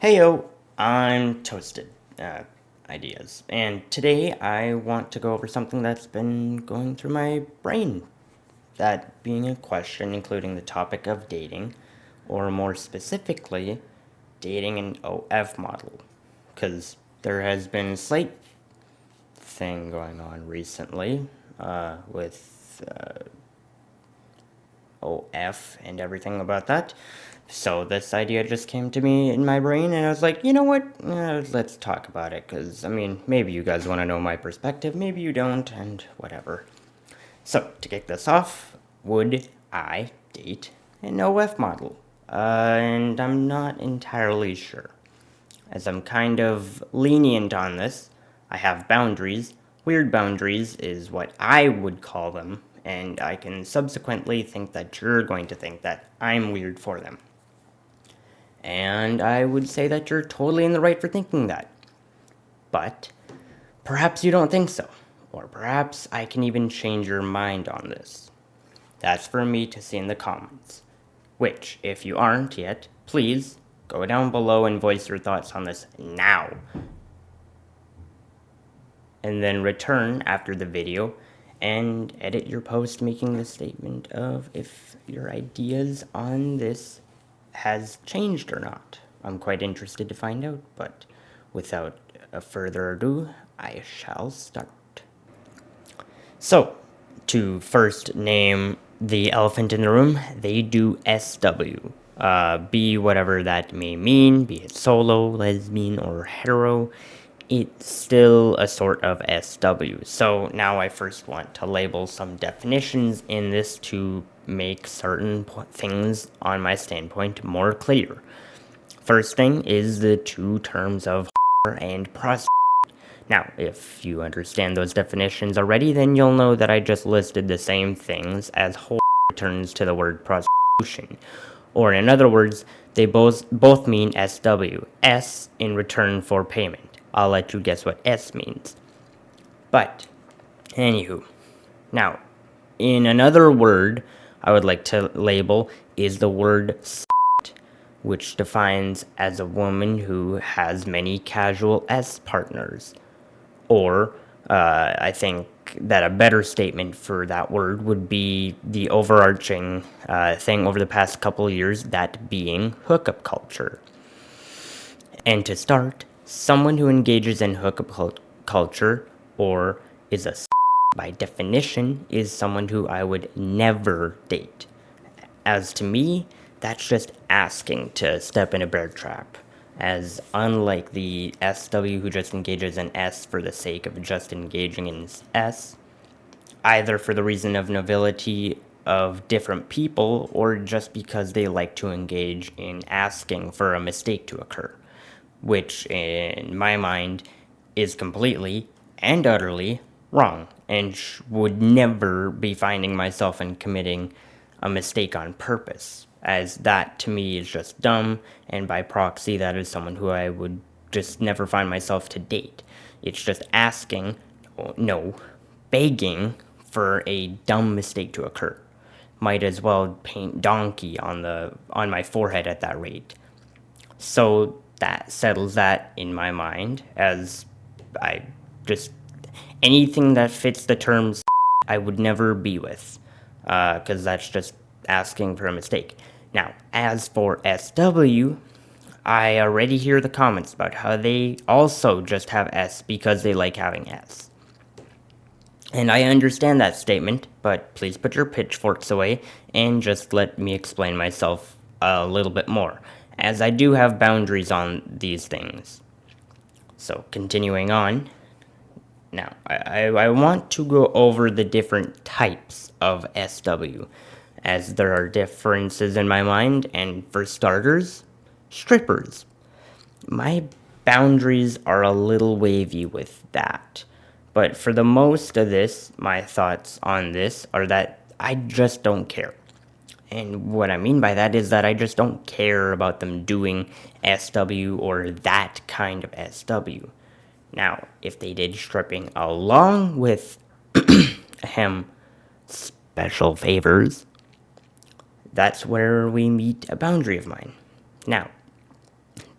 Heyo, I'm Toasted Ideas, and today I want to go over something that's been going through my brain. That being a question including the topic of dating, or more specifically, dating an OF model. Because there has been a slight thing going on recently with OF and everything about that. So this idea just came to me in my brain, and I was like, you know what? Let's talk about it, because, maybe you guys want to know my perspective, maybe you don't, and whatever. So, to kick this off, would I date an OF model? And I'm not entirely sure, as I'm kind of lenient on this. I have boundaries. Weird boundaries is what I would call them, and I can subsequently think that you're going to think that I'm weird for them. And I would say that you're totally in the right for thinking that. But perhaps you don't think so. Or perhaps I can even change your mind on this. That's for me to see in the comments. Which, if you aren't yet, please go down below and voice your thoughts on this now. And then return after the video and edit your post making the statement of if your ideas on this has changed or not. I'm quite interested to find out, but without further ado, I shall start. So, to first name the elephant in the room, they do SW. Be whatever that may mean, be it solo, lesbian, or hetero, it's still a sort of SW. So now I first want to label some definitions in this to make certain things on my standpoint more clear. First thing is the two terms of and prostitute. Now, if you understand those definitions already, then you'll know that I just listed the same things as whore returns to the word prostitution. Or in other words, they both mean SW, S in return for payment. I'll let you guess what S means. But, anywho. Now, in another word I would like to label is the word slut, which defines as a woman who has many casual S partners. Or, I think that a better statement for that word would be the overarching thing over the past couple of years, that being hookup culture. And to start, someone who engages in hookup culture, or is a by definition, is someone who I would never date. As to me, that's just asking to step in a bear trap, as unlike the SW who just engages in S for the sake of just engaging in S, either for the reason of novelty of different people or just because they like to engage in asking for a mistake to occur, which in my mind is completely and utterly wrong and would never be finding myself in committing a mistake on purpose, as that to me is just dumb, and by proxy that is someone who I would just never find myself to date. It's just asking, no, begging for a dumb mistake to occur. Might as well paint donkey on my forehead at that rate. So that settles that in my mind, as I just anything that fits the terms I would never be with, because that's just asking for a mistake. Now, as for SW, I already hear the comments about how they also just have S because they like having S. And I understand that statement, but please put your pitchforks away and just let me explain myself a little bit more, as I do have boundaries on these things. So, continuing on. Now, I want to go over the different types of SW, as there are differences in my mind, and for starters, strippers. My boundaries are a little wavy with that, but for the most of this, my thoughts on this are that I just don't care. And what I mean by that is that I just don't care about them doing SW or that kind of SW. Now, if they did stripping along with special favors, that's where we meet a boundary of mine. Now,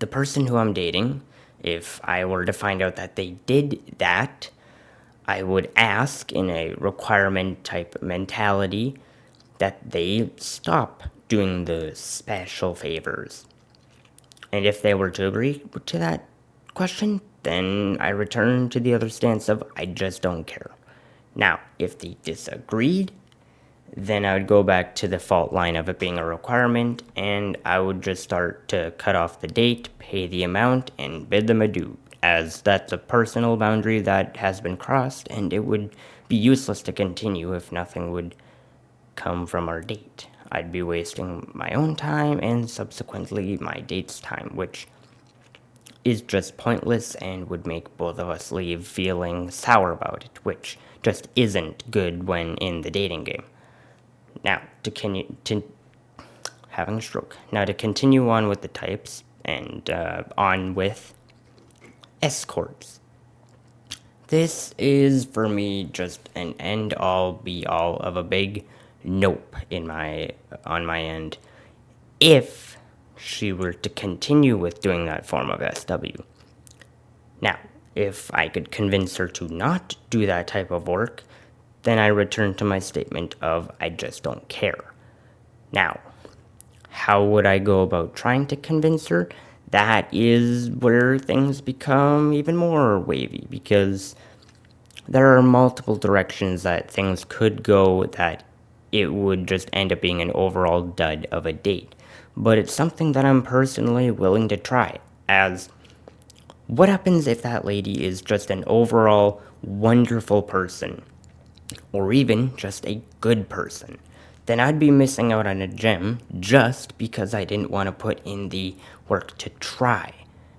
the person who I'm dating, if I were to find out that they did that, I would ask in a requirement type mentality that they stop doing the special favors. And if they were to agree to that question, then I return to the other stance of I just don't care. Now, if they disagreed, then I would go back to the fault line of it being a requirement, and I would just start to cut off the date, pay the amount, and bid them adieu, as that's a personal boundary that has been crossed, and it would be useless to continue if nothing would come from our date. I'd be wasting my own time and subsequently my date's time, which is just pointless and would make both of us leave feeling sour about it, which just isn't good when in the dating game. Now, having a stroke. Now, to continue on with the types and on with escorts. This is for me just an end all be all of a big nope on my end. If she were to continue with doing that form of SW. Now, if I could convince her to not do that type of work, then I return to my statement of I just don't care. Now, how would I go about trying to convince her? That is where things become even more wavy, because there are multiple directions that things could go that it would just end up being an overall dud of a date. But it's something that I'm personally willing to try, as what happens if that lady is just an overall wonderful person, or even just a good person? Then I'd be missing out on a gem just because I didn't want to put in the work to try.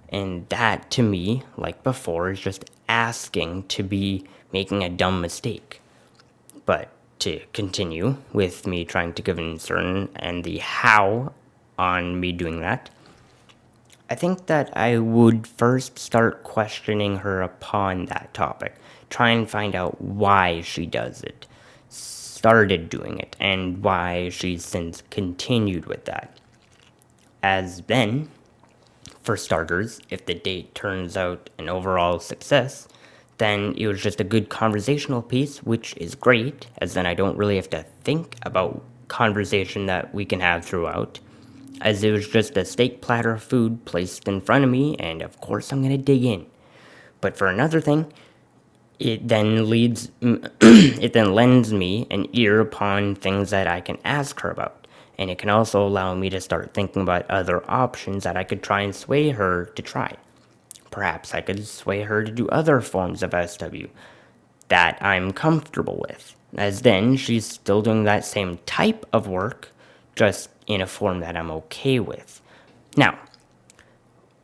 And that, to me, like before, is just asking to be making a dumb mistake. But to continue with me trying to convince her and the how on me doing that, I think that I would first start questioning her upon that topic, try and find out why she does it, started doing it, and why she's since continued with that. As then, for starters, if the date turns out an overall success, then it was just a good conversational piece, which is great, as then I don't really have to think about conversation that we can have throughout, as it was just a steak platter of food placed in front of me, and of course I'm gonna dig in. But for another thing, it then lends me an ear upon things that I can ask her about, and it can also allow me to start thinking about other options that I could try and sway her to try. Perhaps I could sway her to do other forms of SW that I'm comfortable with, as then she's still doing that same type of work, just in a form that I'm okay with. Now,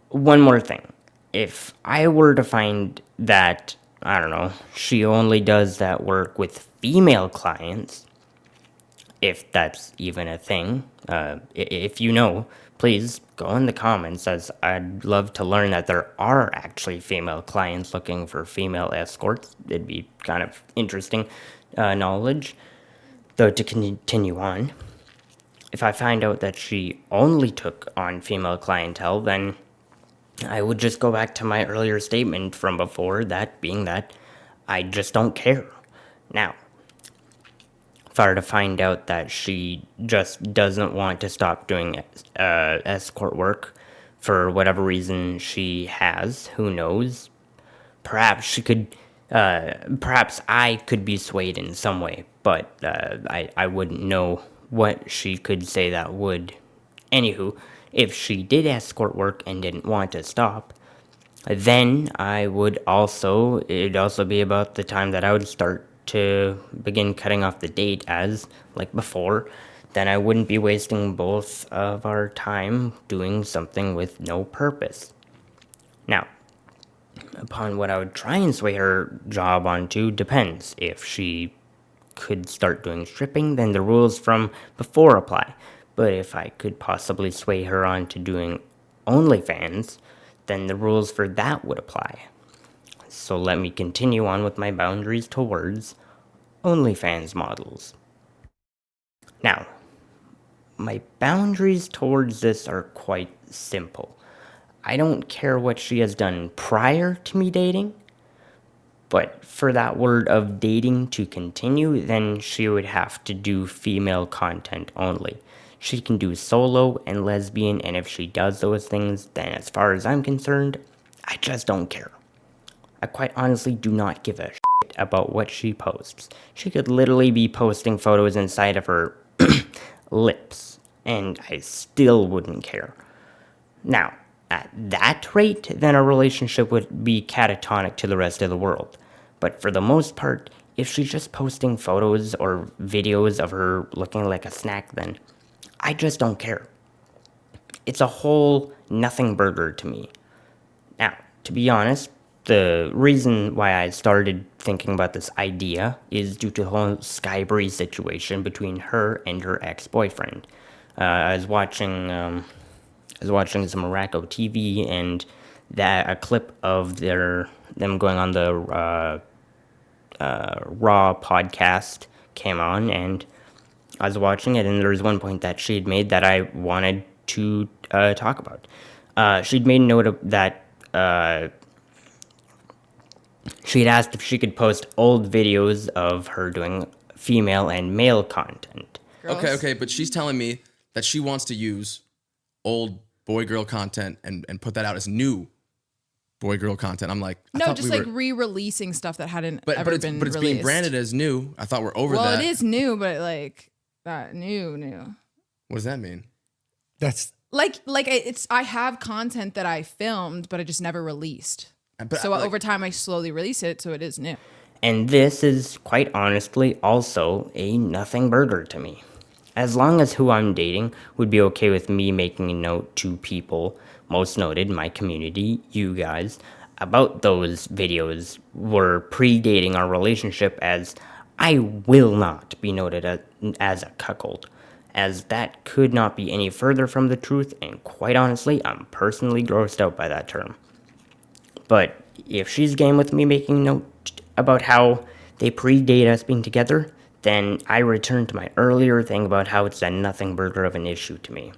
one more thing. If I were to find that, I don't know, she only does that work with female clients, if that's even a thing, if you know, please go in the comments, as I'd love to learn that there are actually female clients looking for female escorts. It'd be kind of interesting knowledge. Though, to continue on, if I find out that she only took on female clientele, then I would just go back to my earlier statement from before, that being that I just don't care. Now, if I were to find out that she just doesn't want to stop doing escort work for whatever reason she has, who knows? Perhaps she could, perhaps I could be swayed in some way, but I wouldn't know what she could say that would. Anywho, if she did escort work and didn't want to stop, then it'd also be about the time that I would start to begin cutting off the date, as, like before, then I wouldn't be wasting both of our time doing something with no purpose. Now, upon what I would try and sway her job onto depends. If she could start doing stripping, then the rules from before apply. But if I could possibly sway her onto doing OnlyFans, then the rules for that would apply. So let me continue on with my boundaries towards OnlyFans models. Now, my boundaries towards this are quite simple. I don't care what she has done prior to me dating, but for that word of dating to continue, then she would have to do female content only. She can do solo and lesbian, and if she does those things, then as far as I'm concerned, I just don't care. I quite honestly do not give a shit about what she posts. She could literally be posting photos inside of her lips, and I still wouldn't care. Now, at that rate, then our relationship would be catatonic to the rest of the world. But for the most part, if she's just posting photos or videos of her looking like a snack, then I just don't care. It's a whole nothing burger to me. Now, to be honest, the reason why I started thinking about this idea is due to the whole Skybree situation between her and her ex-boyfriend. I was watching some Morocco TV, and that a clip of them going on the Raw podcast came on, and I was watching it, and there was one point that she had made that I wanted to talk about. She'd made note of that. She had asked if she could post old videos of her doing female and male content. Girls? Okay, but she's telling me that she wants to use old boy-girl content and put that out as new boy-girl content. I'm like, no, just like re-releasing stuff that hadn't ever been released. But it's being branded as new. I thought we're over that. Well, it is new, but like that new. What does that mean? That's like I have content that I filmed, but I just never released. But so over time, I slowly release it, so it is new. And this is, quite honestly, also a nothing burger to me. As long as who I'm dating would be okay with me making a note to people, most noted, my community, you guys, about those videos were predating our relationship, as I will not be noted as a cuckold, as that could not be any further from the truth, and quite honestly, I'm personally grossed out by that term. But if she's game with me making note about how they predate us being together, then I return to my earlier thing about how it's a nothing burger of an issue to me.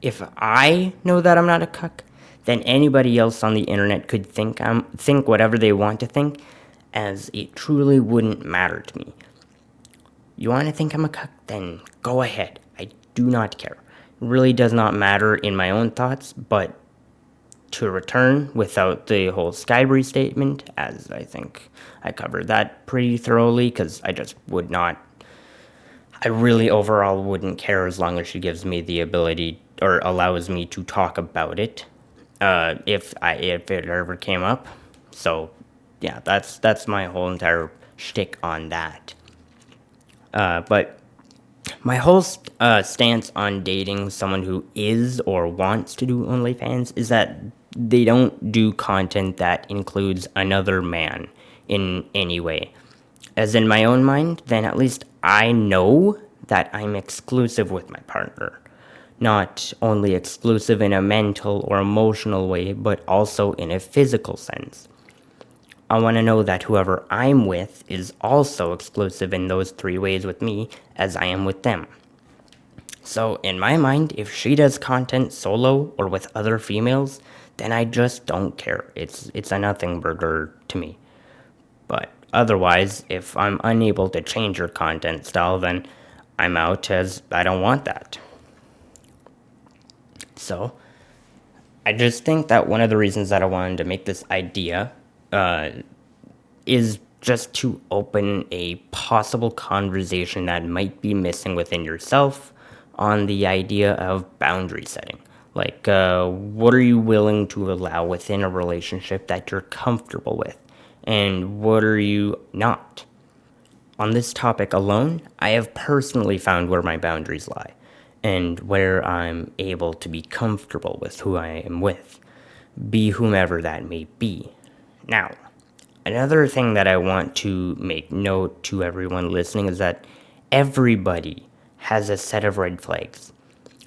If I know that I'm not a cuck, then anybody else on the internet could think whatever they want to think, as it truly wouldn't matter to me. You want to think I'm a cuck? Then go ahead. I do not care. It really does not matter in my own thoughts, but to return without the whole Skybree statement, as I think I covered that pretty thoroughly, because I just would not, I really overall wouldn't care as long as she gives me the ability or allows me to talk about it, if it ever came up. So yeah, that's my whole entire shtick on that. But my whole stance on dating someone who is or wants to do OnlyFans is that they don't do content that includes another man in any way. As in my own mind, then at least I know that I'm exclusive with my partner. Not only exclusive in a mental or emotional way, but also in a physical sense. I want to know that whoever I'm with is also exclusive in those 3 ways with me as I am with them. So in my mind, if she does content solo or with other females, then I just don't care. It's a nothing burger to me. But otherwise, if I'm unable to change her content style, then I'm out, as I don't want that. So I just think that one of the reasons that I wanted to make this idea is just to open a possible conversation that might be missing within yourself on the idea of boundary setting. Like, what are you willing to allow within a relationship that you're comfortable with? And what are you not? On this topic alone, I have personally found where my boundaries lie, and where I'm able to be comfortable with who I am with, be whomever that may be. Now, another thing that I want to make note to everyone listening is that everybody has a set of red flags.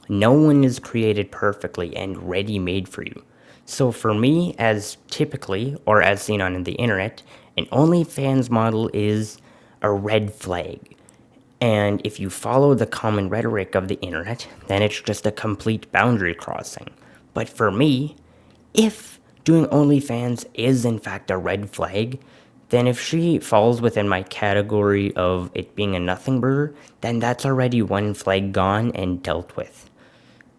No one is created perfectly and ready-made for you. So for me, as typically, or as seen on the internet, an OnlyFans model is a red flag. And if you follow the common rhetoric of the internet, then it's just a complete boundary crossing. But for me, if doing OnlyFans is in fact a red flag, then if she falls within my category of it being a nothing burger, then that's already one flag gone and dealt with.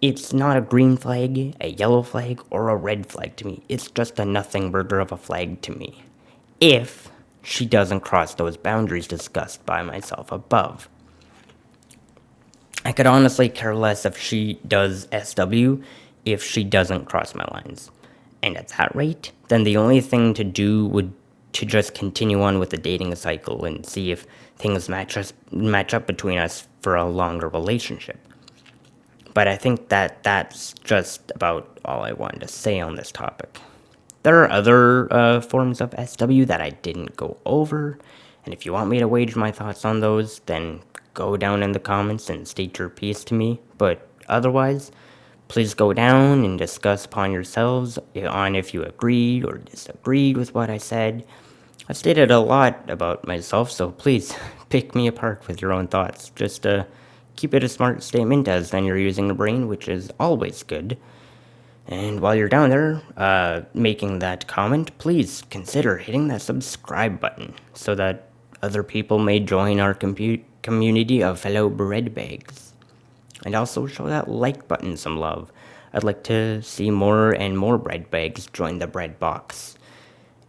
It's not a green flag, a yellow flag, or a red flag to me. It's just a nothing burger of a flag to me. If she doesn't cross those boundaries discussed by myself above. I could honestly care less if she does SW if she doesn't cross my lines. And at that rate, then the only thing to do would to just continue on with the dating cycle and see if things match up between us for a longer relationship. But I think that that's just about all I wanted to say on this topic. There are other forms of SW that I didn't go over, and if you want me to wage my thoughts on those, then go down in the comments and state your piece to me. But otherwise, please go down and discuss upon yourselves on if you agreed or disagreed with what I said. I've stated a lot about myself, so please pick me apart with your own thoughts. Just keep it a smart statement, as then you're using the brain, which is always good. And while you're down there making that comment, please consider hitting that subscribe button so that other people may join our community of fellow bread bags. And also show that like button some love. I'd like to see more and more bread bags join the bread box.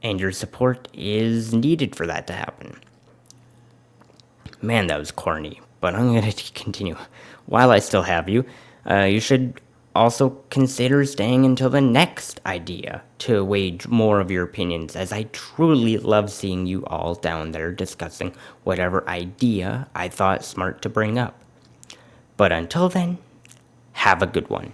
And your support is needed for that to happen. Man, that was corny, but I'm going to continue. While I still have you, you should also consider staying until the next idea to wage more of your opinions, as I truly love seeing you all down there discussing whatever idea I thought smart to bring up. But until then, have a good one.